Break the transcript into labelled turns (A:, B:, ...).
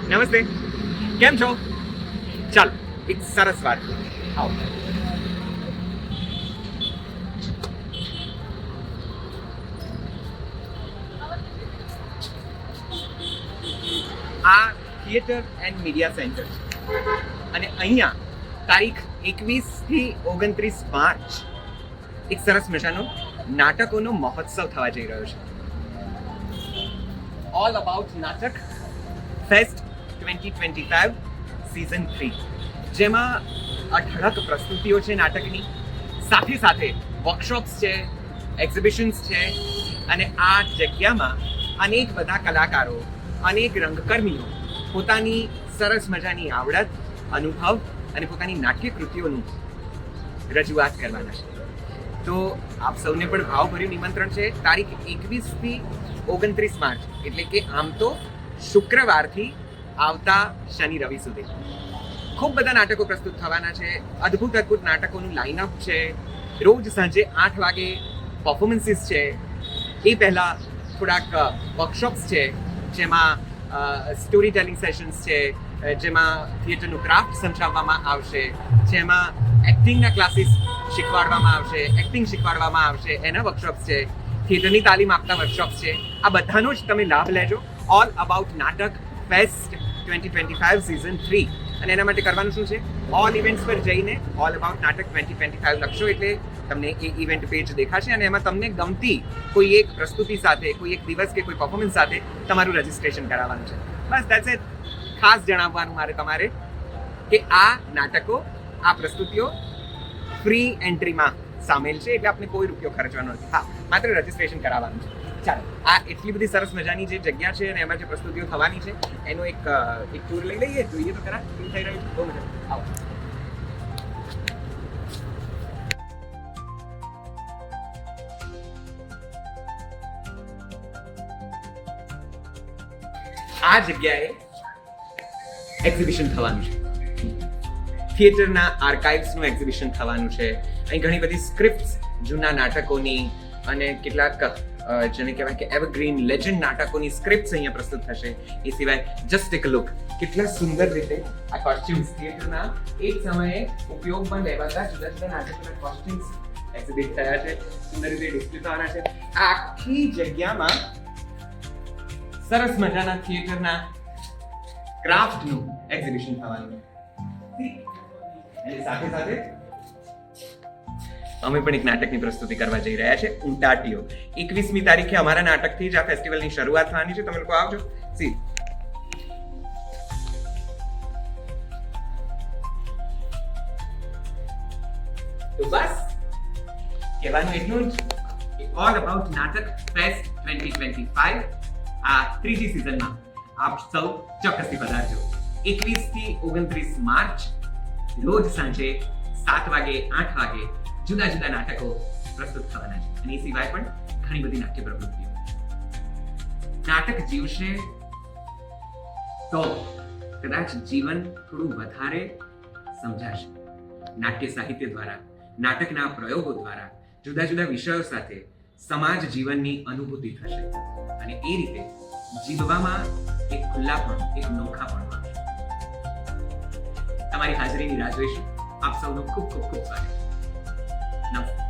A: નમસ્તે, કેમ છો? ચાલો એક સરસ વાત, આવો. આ થિયેટર એન્ડ મીડિયા સેન્ટર અને અહીંયા તારીખ 21 થી 29 માર્ચ એક સરસ મજાનો નાટકોનો મહોત્સવ થવા જઈ રહ્યો છે. ઓલ અબાઉટ નાટક ફેસ્ટ 2025 સિઝન 3, જેમાં અઢળક પ્રસ્તુતિઓ છે નાટકની, સાથે સાથે વર્કશોપ્સ છે, એક્ઝિબિશન્સ છે, અને આ જગ્યામાં અનેક બધા કલાકારો, અનેક રંગકર્મીઓ પોતાની સરસ મજાની આવડત, અનુભવ અને પોતાની નાટ્ય કૃતિઓનું રજૂઆત કરવાના છે. તો આપ સૌને પણ ભાવભર્યું નિમંત્રણ છે. તારીખ 21 થી 29 માર્ચ, એટલે કે આમ તો શુક્રવારથી આવતા શનિ રવિ સુધી ખૂબ બધા નાટકો પ્રસ્તુત થવાના છે. અદ્ભુત નાટકોનું લાઇનઅપ છે. રોજ સાંજે 8 વાગે પરફોર્મન્સીસ છે. એ પહેલાં થોડાક વર્કશોપ્સ છે, જેમાં સ્ટોરી ટેલિંગ સેશન્સ છે, જેમાં થિયેટરનું ક્રાફ્ટ સમજાવવામાં આવશે, જેમાં એક્ટિંગના ક્લાસીસ શીખવાડવામાં આવશે, એક્ટિંગ શીખવાડવામાં આવશે, એના વર્કશોપ્સ છે, થિયેટરની તાલીમ આપતા વર્કશોપ્સ છે. આ બધાનો જ તમે લાભ લેજો. ઓલ અબાઉટ નાટક ફેસ્ટ 2025 સિઝન 3. અને એના માટે કરવાનું શું છે? ઓલ ઇવેન્ટ્સ પર જઈને ઓલ અબાઉટ નાટક 2025 લખશો એટલે તમને એ ઇવેન્ટ પેજ દેખાશે, અને એમાં તમને ગમતી કોઈ એક પ્રસ્તુતિ સાથે, કોઈ એક દિવસ કે કોઈ પરફોર્મન્સ સાથે તમારું રજિસ્ટ્રેશન કરાવવાનું છે. બસ દેટ્સ ઇટ. ખાસ જણાવવાનું મારે તમારે કે આ નાટકો, આ પ્રસ્તુતિઓ ફ્રી એન્ટ્રીમાં સામેલ છે, એટલે આપણે કોઈ રૂપિયો ખર્ચવાનો નથી. હા, માત્ર રજિસ્ટ્રેશન કરાવવાનું છે. ચાલો, આ એટલી બધી સરસ મજાની જે જગ્યા છે અને એમાં જે પ્રસ્તુતિઓ થવાની છે એનો એક ટૂર લઈ લઈએ, જોઈએ તો ખરા શું થઈ રહ્યું છે. બહુ મજા આવો. આ જગ્યાએ એક્ઝિબિશન થવાનું છે. થિયેટરના આર્કાઇવ્સનું એક્ઝિબિશન થવાનું છે. અહીં ઘણી બધી સ્ક્રિપ્ટ્સ, જૂના નાટકોની અને કેટલાક જેને કહેવાય કે એવરગ્રીન લેજન્ડ નાટકોની સ્ક્રિપ્ટ્સ અહીંયા પ્રસ્તુત થશે. એ સિવાય જસ્ટ ટેક અ લુક, કેટલા સુંદર રીતે આ કોસ્ટ્યુમ્સ, થિયેટરના એક સમયે ઉપયોગમાં લેવાતા જુદા જુદા નાટકોના કોસ્ટ્યુમ્સ એક્ઝિબિટ થયા છે, સુંદર રીતે ડિસ્પ્લે થવાના છે. આ આખી જગ્યામાં સરસ મજાના થિયેટરના ક્રાફ્ટનું એક્ઝિબિશન થવાનું છે. અને સાથે સાથે અમે પણ એક નાટકની પ્રસ્તુતિ કરવા જઈ રહ્યા છે, ઉંટાટીઓ. 21મી તારીખે અમારા નાટકથી જ આ ફેસ્ટિવલની શરૂઆત થવાની છે. તમે લોકો આવજો. સી તો બસ કહેવાનું એટલું જ કે ઓલ અબાઉટ નાટક ફેસ્ટ 2025 આ ત્રીજી સિઝનમાં આપ સૌ ચોક્કસથી પધારજો. 21 થી 29 માર્ચ રોજ સાંજે 7 વાગે 8 વાગે જુદા જુદા નાટકો પ્રસ્તુત થવાના છે. અને એ સિવાય પણ ઘણી બધી નાટ્ય પ્રવૃત્તિઓ. નાટક જીવશે તો કદાચ જીવન થોડું વધારે સમજાશે. નાટ્ય સાહિત્ય દ્વારા, નાટકના પ્રયોગો દ્વારા જુદા જુદા વિષયો સાથે સમાજ જીવનની અનુભૂતિ થશે, અને એ રીતે જીવવામાં એક ખુલ્લાપણ, એક નોખાપણ આવશે. તમારી હાજરીની રાહ જોઈશું. આપ સૌનું ખૂબ ખૂબ ખૂબ સ્વાગત. નમસ્તે.